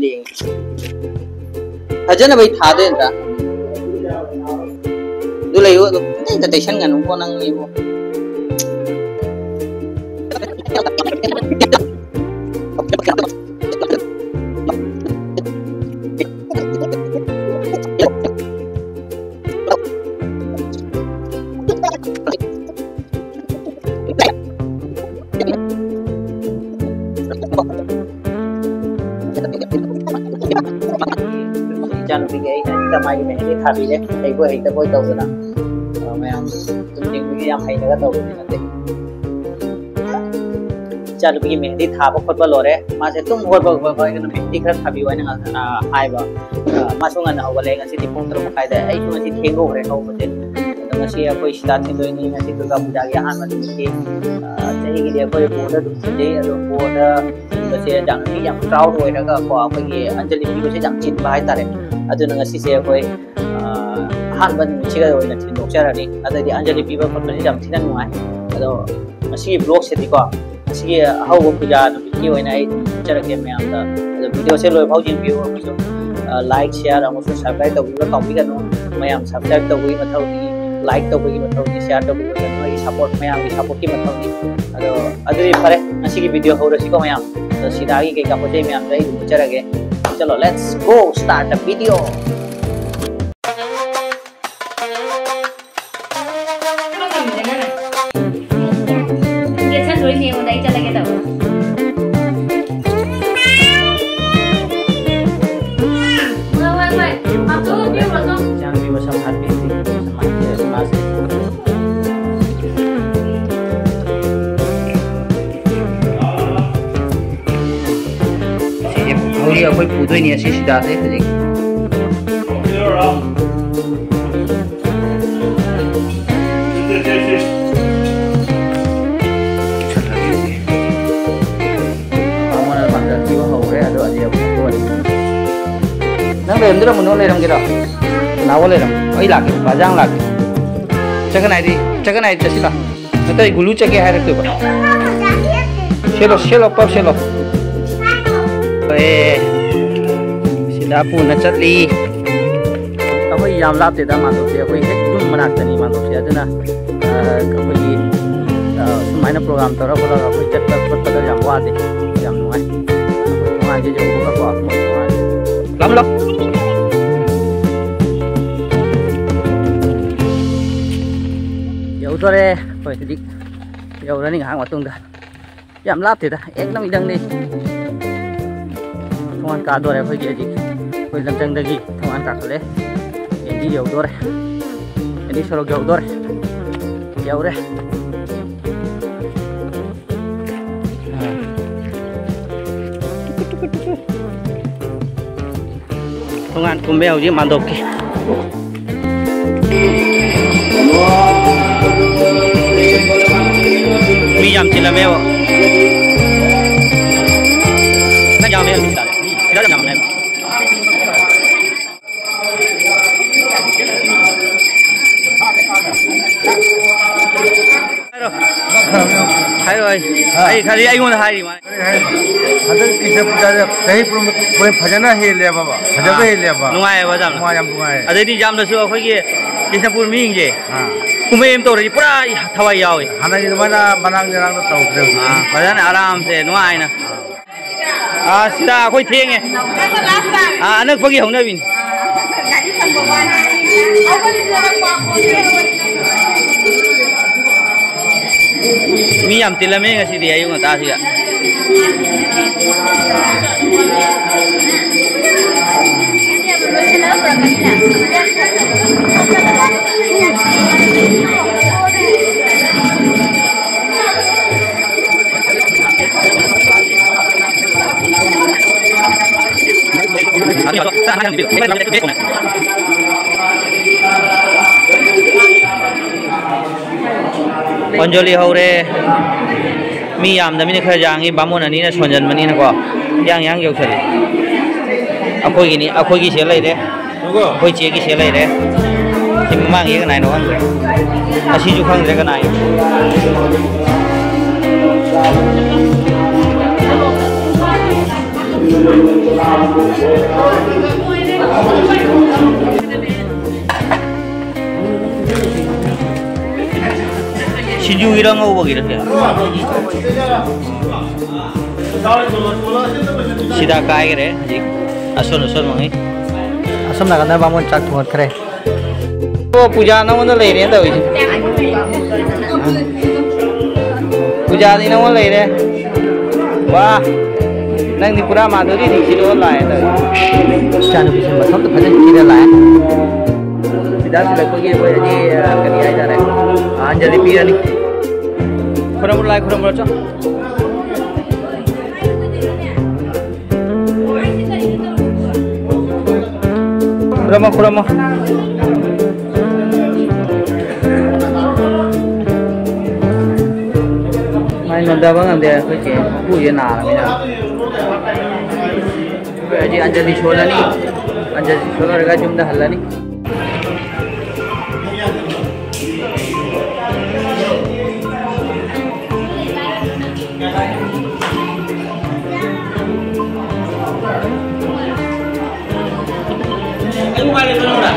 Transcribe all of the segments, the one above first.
लेंगे फजन भाई था दे ना दूल्हे वो नहीं टेंशन का नुको नंगी वो चल भी गई तमाई में नहीं था भी ले एक वो एक तो कोई तो ना मैं हम तुम जिंग भी हम है ना तो नहीं नते चल भी मेहंदी था बहुत बल हो रहे मां से तुम और बग मेहंदी कर था भी वाला हाय बा मां सोंगा ना होगा लेगा सिटी फोन तो खाई दे आई तो सिटी ठेंगो हो रहे हो मुझे तो मसी कोई स्टार्ट से तो नहीं मसी दुर्गा पूजा के हां में के सही के लिए कोई बॉर्डर दे तो बॉर्डर से जांग की जांग क्राउड होइरगा को आपकी अंजलि भी से जांग चिन बाय तारे अदुना ngasi से कोई हान बन मिचिगा होइना थिन दोक्चरानि अदि अंजलि पीबा फटनि जाम थिना नुआय अदो ngasi ब्लॉग से दिको ngasi हाउ पूजा नुकी होइना आई चरके मैम दा वीडियो से लोय फाउ जिन व्यू अमसो लाइक शेयर अमसो सब्सक्राइब तौबिबा काउबिगनो मैम सब्सक्राइब तौबि मथौनि लाइक तौबि मथौनि शेयर तौबि मथौनि सपोर्ट मैम की सपोर्ट की मथौनि अदो अदि फरे ngasi की वीडियो होरसिको मैम सिदागी के कापोजे मैम दई चरगे चलो let's go start the video ये छन रोई नहीं होता ही चला गया था वाई आप तो भी बोलो जान भी वो सब हाथ पे समाज के समाज 우리 거의 부도인이야 시시다 돼 그지 아무나 만들 기와 하고래 아주 아니야 부도인 nang đêm đó mình lên không kia đâu nào có lên không ấy lạc bà giang lạc chắc cái này đi chắc cái này chắc xí là người ta gulu chắc cái hai được không xelo pop xelo सिदा पुना चली अखोई याम लापते मानों से अखोई हेक जुम मनाक्तनी मानों से अदुना अखोई सुमाइना programme तौर बोला अखोई चट्टा पत्ता याम वादे याम नुआई नुआई जे जो बुका को नुआई लम लम यौदरे होय दिक यौरनी हांग वातुंगा याम लापते दा एकदम इदंग नि थोंगान का दोरे फैगे जी कोई लमजंग दगी थोंगान का खले एंडी यौ दोरे एंडी सरो यौ दोरे यौरे थोंगान कुंबे हौ जी मांदोक के मी याम चिलमेओ ना यामे मिलता tidak ada namanya. Hai rồi, hai kali ai muốn hai đi mà. Ada kisah puja kaya pun phajana hil ya baba, phajana hil ya baba. Nungai apa jam? Nungai jam nungai. Ada di jam tu aku pergi kisah pun ming je. Kumai em tu orang pura thawai yau. Hana itu mana banang jarang tu tahu tu. Phajana aram se nungai na. Sida khoi thieng e anak pergi hong na bin mi am tilame ngasi dia yung ta siya Onjoli hore mi yam da mini khara jangi bamon ani na sonjan mani na ko yang yau chali akoi gi se lai de akoi che gi se lai de tim mang ye nai no hang asi ju khang de ka nai 신중이랑 하고 이렇게 시다 가이래 아직 아손 먹이 Assam नागंदा बामन चाक थोड़ करे तो पूजा ना वो ले रहे हैं तो पूजा दिन वो ले रहे वाह नंग नी पूरा माधुरी दिखी लो लाए तो चांद बिचन बस हम तो भजन किधर लाए विदास लगभग ये वो जी करिया जा रहा है अंजलि पीरा नहीं खुरम लाए खुरम चो Khurram mai nonda bang ande ko che bu ye na la mina ko ji anjali chola ni anjali chola ga jumda halla ni Ayo balik dulu dah.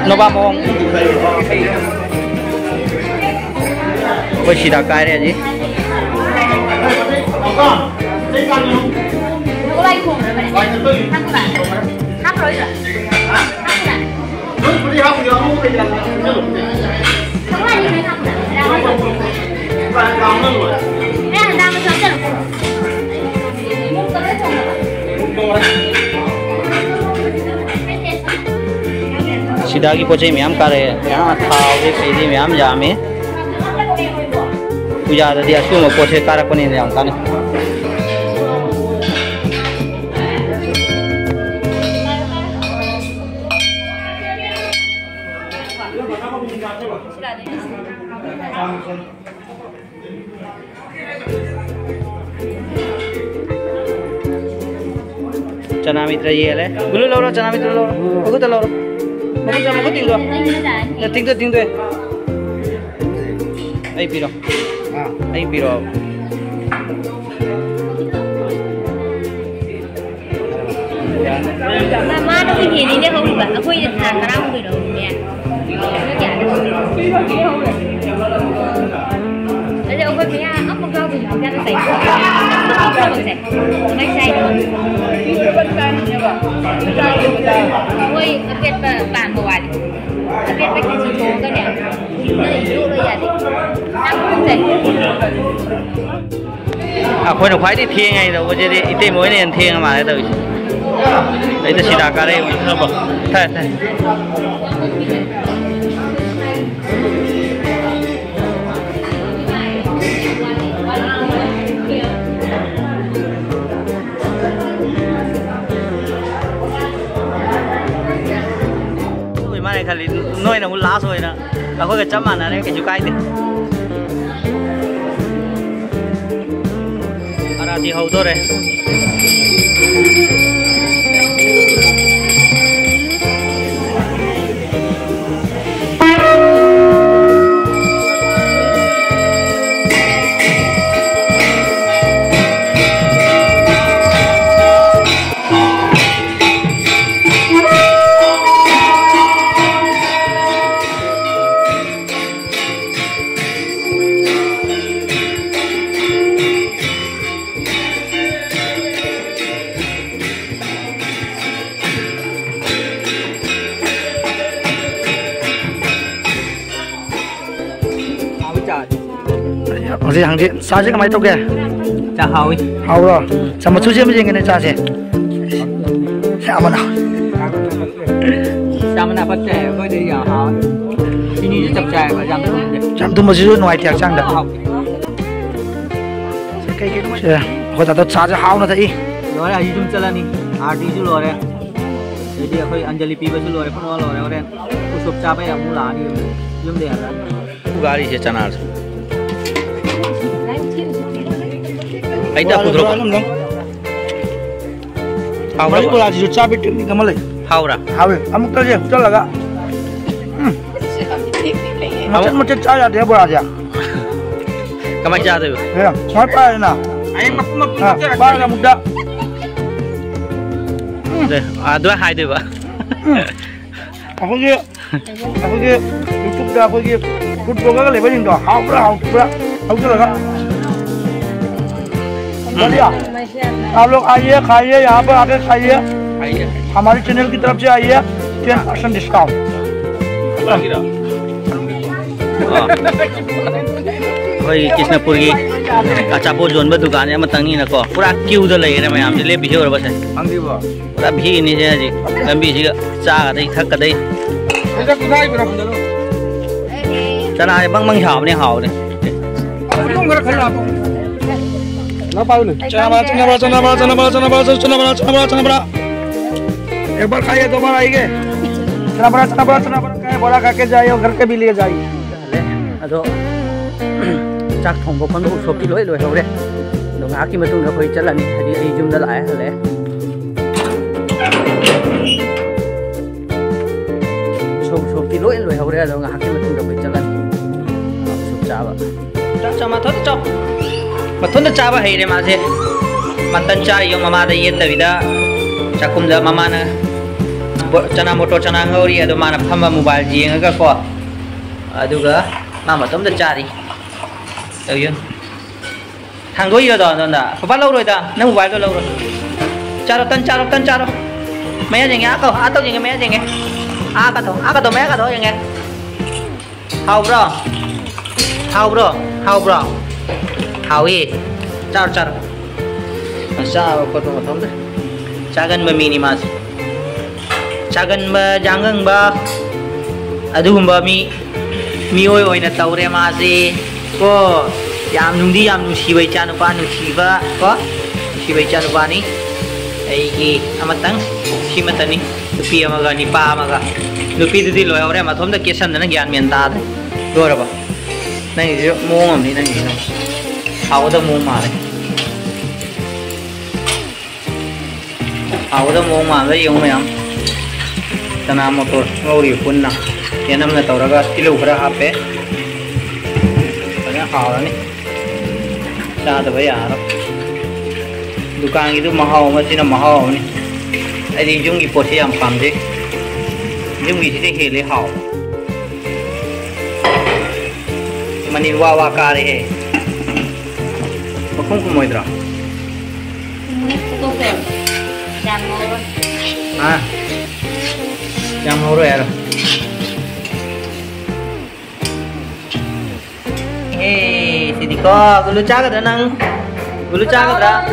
Nobab mong Woi sida kai re ji Sida की पोचे ma'am करे यहाँ थाव दे पेदी ma'am जामे पूजा दे दिया सुनो पोचे कारक पनी ने हम काने चना मित्र ये ले गुलु लो चना मित्र लो बगु तो लो Mau tinggal, ya tinggal, ayo piro, Mama nó cái gì đi không được, aku jadi hàng cái nào được nè, nó giả được. Bây giờ ông coi cái ốc con rau thì chúng ta sẽ không được này, máy xay được. Ôi, cái bản đồ này, cái bách cái gì cái này, cái này dụ đây à thì, ăn không thể. À, khối nó khoái thì thiêng ngay đâu, bây giờ đi ít mỗi này thiêng mà đấy đấy là chỉ đá cá đây không bỏ, thay. Này khali nuôi nó cũng lá rồi đó, là có cái chấm ăn này cái chú cái đi, ara thì hậu thôi đấy. hꯧji hangji sa je kamai toke cha hawi hau ro sama chu je me jeng ne cha se amana samana patte koi de ya hawi ini chap chai ba jam tu mo ji noi tiak chang da kai kai se ko ta to cha je hau na thai rồi là chúng ta là ni RT chú rồi đấy thì khơi Anjali pi ba chú rồi không lo rồi đấy cô sụp cha bây giờ mua lá đi dùng để là ku gari se chana aida kudro hau ra ko la ji cha bit ni kamal haura hau amuk ta je chal laga macet cha ya dia bora ja kamai cha de ya mai pa na ai ba la muda de adwa hai de ba akoge YouTube da akoge good blogger ka level indo hau pura chal laga बढ़िया आप लोग आइए खाइए यहाँ पर आके खाइए हमारे चैनल की तरफ से आइए 10% discount hoi Kisnapur gi achapo zone ba dukan ya matang ni na ko pura queue da lai na mayam le bi hor ba sai अंगी बा pura bhi ni je ji lambi ji cha ga dai thak ka dai इधर कुदाई बरा चलो chana bang bang hao ne hao ne तुम घर खड़ा आप ना पाऊ ने चना बड़ा एक बार खाइए दो बार आइए चना बड़ा खाए बड़ा खा के जाइए और घर के भी लिए जाइए ado chak thong bo phang usop ti loi hore do nga ki matung da khoi chalani hadi ai jum da lai hale usop ti loi hore do nga ki matung da khoi chalani usop cha ba cha ma thot cha ma thon da cha ba hai re ma se matan cha yo mama da ye ta vida chakum da mama na chana motor chana ngori ado mana phamba mobile ji nga ko aduga mama tom da cha ri đâu yun thằng gối giờ rồi nè có bắt lâu rồi ta nó mobile tôi lâu rồi cha rồi mấy anh nghe câu tao gì nghe mấy anh nghe cái tổ mấy cái tổ gì nghe hào bro hào gì cha sao có tổ thống đấy cha gần mà mini mà cha gần mà giang gần mà adu mà mi oi na tàu re mà gì ko yam nungdi yam nusibai cha nupa nusiba ko nusibai cha nupa ni ai gi amatang simatani nupi amaga nipa amaga nupi dudi loi ore ma thom da kesam na gyan men ta de do ra ba nai jo mong am ni nai ni haw da mong ma le haw da mong ma ga yong mayam tana motor ngori punna yanam na tawraga kilo khara hape hào đó nè, cha từ bây giờ đó, dukaan itu mahal masih na mahal nè, ai đi dùng cái bột thì làm phàm chứ, dùng cái gì thì lấy hào, mà nhìn qua cả đấy, mà không có mồi đâu, jam mau rồi à? Hei, sini kok, gulu caga dah nang, gulu caga dah.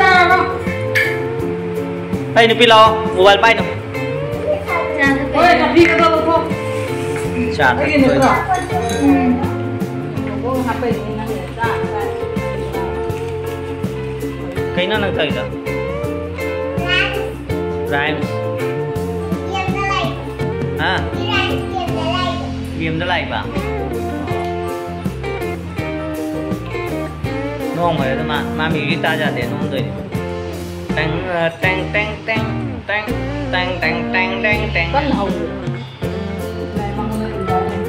Hey, ni pilau, mobile pai no. Ôi, cà phê cái đâu không? Chả thấy rồi. Cái nó đang thấy rồi. Rhymes. À. Game đã lại vào. Ngon rồi đó mà mình guitar ra để ngon rồi. Tang. Con hồng.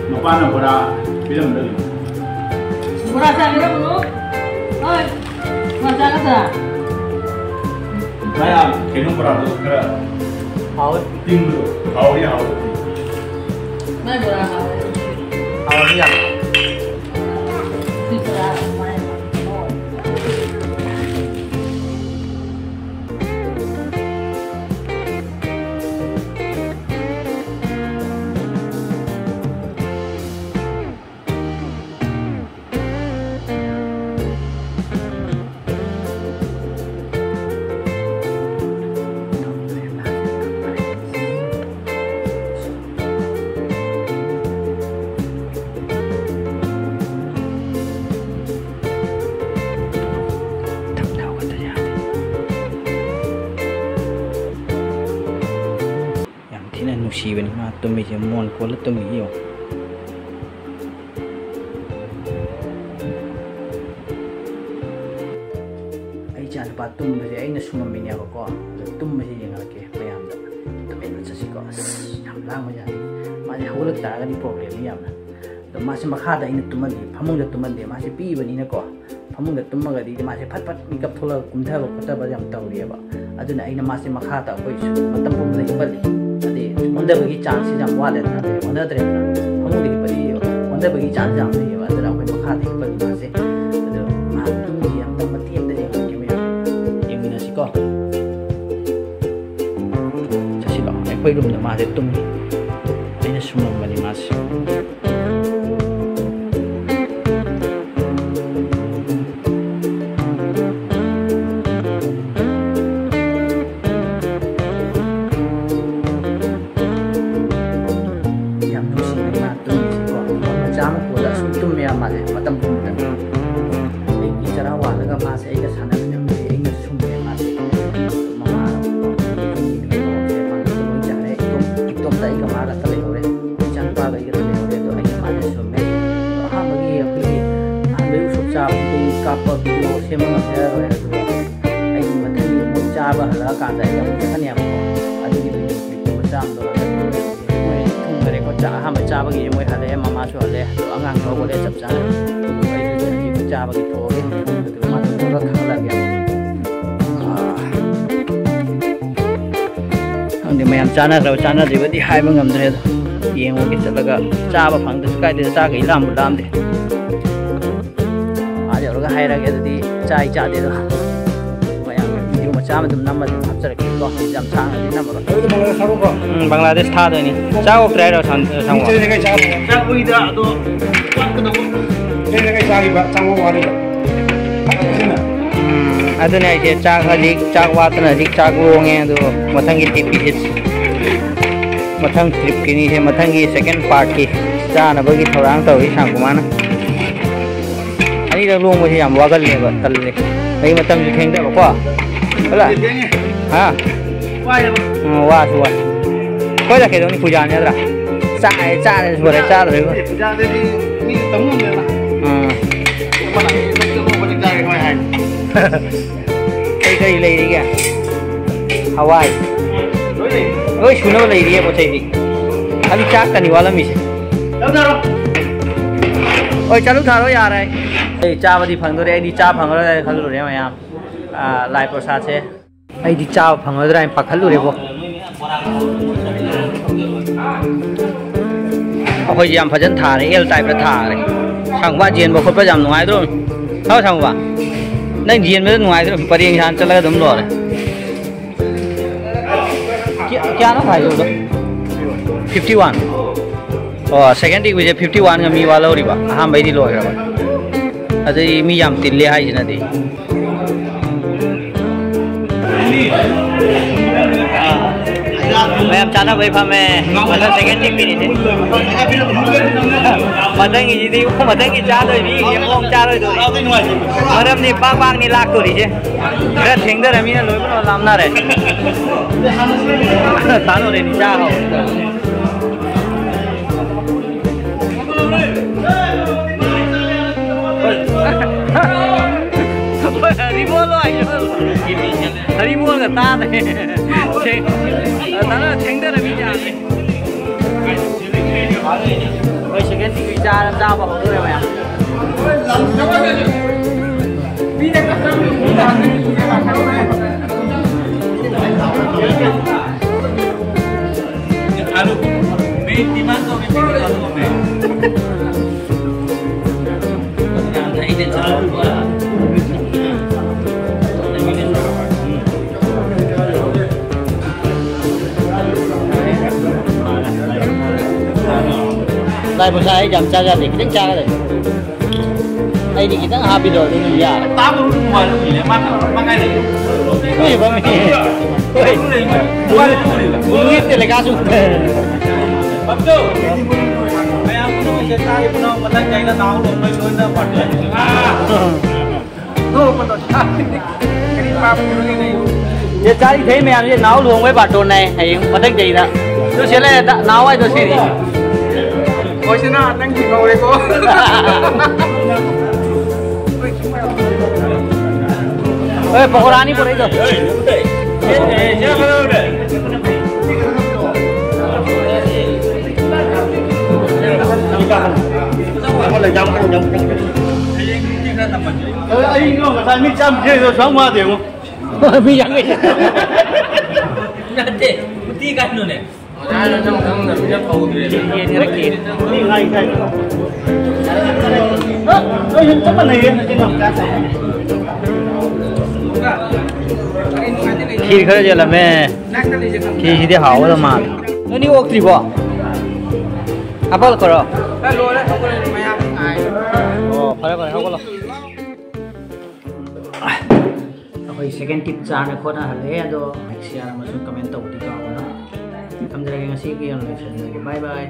Lupa na pura film dali. Pura sa lira mo. Oi. Masa ka sa? Saya kenung pura tu kira. Hào. Ting tu. Hau ya hau. Mai pura ka. Hào đi à? Pura mai. तुम्हें से मोन को ल तुम्हें यो आई जान पा तुम बजे आई न सुम मिने को तुम बजे यंगा के मयाम द तुम्हें न चसी को हम लांग मजा माजे हौल तागनी प्रॉब्लम यामना तो मासे मखा द इन तुमदी फमुंग द तुमदे मासे पीबनी न को फमुंग द तुमगदी मासे फट फट मिकअप थोला कुमथा को फटा बजा हम तौरियबा अदुना आइना मासे मखा ता कोई मतम पुम ले बली अदे होंदबगी चांस जाम वाले ना होंदद्रे ना फमुंग दि बली होंदबगी चांस जाम ले बा अदरा कोई मखा दि बली मासे अदो मा तुम जी हम तम मति हम दे के मे यमिना सिको जसिको ए कोई रूम द मासे तुम आइना सुमम बली मासे चाना रहो चाना दिवदी हाय मंगम दरे येंगो के चलगा चाबा फंग दस काय दे चा गई लाम लाम दे आज औरगा हाय रगे ददी चाय चा दे दो मयाम वीडियो मचा में तुम नंबर हफ्चर के को जम छांग दे नंबर बांग्लादेश था दनी चाओ ट्राई रो सांग चले के चा उई दा दो वाक दो चले के चा बा चांगो वाले अदुने आइसे चाक हलिक चाक वातना हलिक चाक रोंगे दो मथंगी टीपी मथंग ट्रिप की नी मथंग की सेकंड पार्ट की चानबगी थौरांग तौरी सांगुमाना अनी लोंग मुझे याम वागल लेबा तल्ले कई मतम जो थेंगदे बको होला हां वास वास कोई रखे दोनी पूजा ने अदरा चाने बोले चा रे पूजा दे नी तमु ने मला तो बड़ी जाए कोई है कई ले रही क्या हवाई ओए सुनो ले रही है वो चाहिए अभी चाक करने वाला मिस ओए चलो थारो यार है ए चा बदी फंग रे दी चा फंग रे खलु रे मया लाइव प्रसाद से ए दी चा फंग रे पखलु रे बो अखोय याम फजन था रे एल टाइप रे था रे सांगवा जेन बो खोप जाम नुआय दो हाउ सांगवा नहीं जेन में नुआय दो परिंग हान चला दम लो रे क्या ना भाई वो 51 और सेकंड वीक में 51 का मी वाला हो रही बा हाँ भाई दी लो है बा अरे मी याम तिल्ले हाई जना दी मैं अब चाना भाई में मतलब सेकंड वीक भी नहीं थे मतंग की जी वो मतंग की चार होई भी ये मोंग चार होई दो मरम नहीं पाक पाक नहीं लाख तो रही है मेरा ठेंगदर अमी ना लोग ना लामना रहे तानो रे निचा हो रिमोल रिमोल का तान है ताना ठेंगदर अमी जा कोई सेकंड की विचार जा बा हो रे भैया आलू मैं दिमाग को मैं आलू में नहीं दे चलो lại một sai dầm cha ra thì cái cha này đây thì kita happy rồi thì ya tám mà nó gì mang ngay này ui ba mi ui ui thì lại gasu bấm vô mày ăn nó sẽ sai nó mà đang chạy là tao rồi mày rồi nó phật rồi thôi mà nó sai cái đi ba cái này ये चारी थे मैं ये नाव लूंगे बाटो ने है मतलब चाहिए था Tôi sẽ là nào ai tôi sẽ đi. Ôi xin nào, đang chỉnh ngồi đấy cô. Ê, pakora ni pura itu. Anh ngồi tại mấy trăm kia rồi sáng qua tiền không? Bây giờ cái. Nanti, mesti kan tu ni. Ini lagi. Đi ngay ngay. Ơ, hình chắc này trên lòng cá sấu. Khi khởi giờ là mẹ. Khi thì hảo rồi mà. Nó đi ốc gì bỏ? Apa lo karo? Lo lah, aku ni banyak ai. Oh, phải rồi, không có lo. Rồi second tip cha na khona hale ado share ma sun comment to di ka na. Kamjara ke ngasi ki on lesson. Bye bye.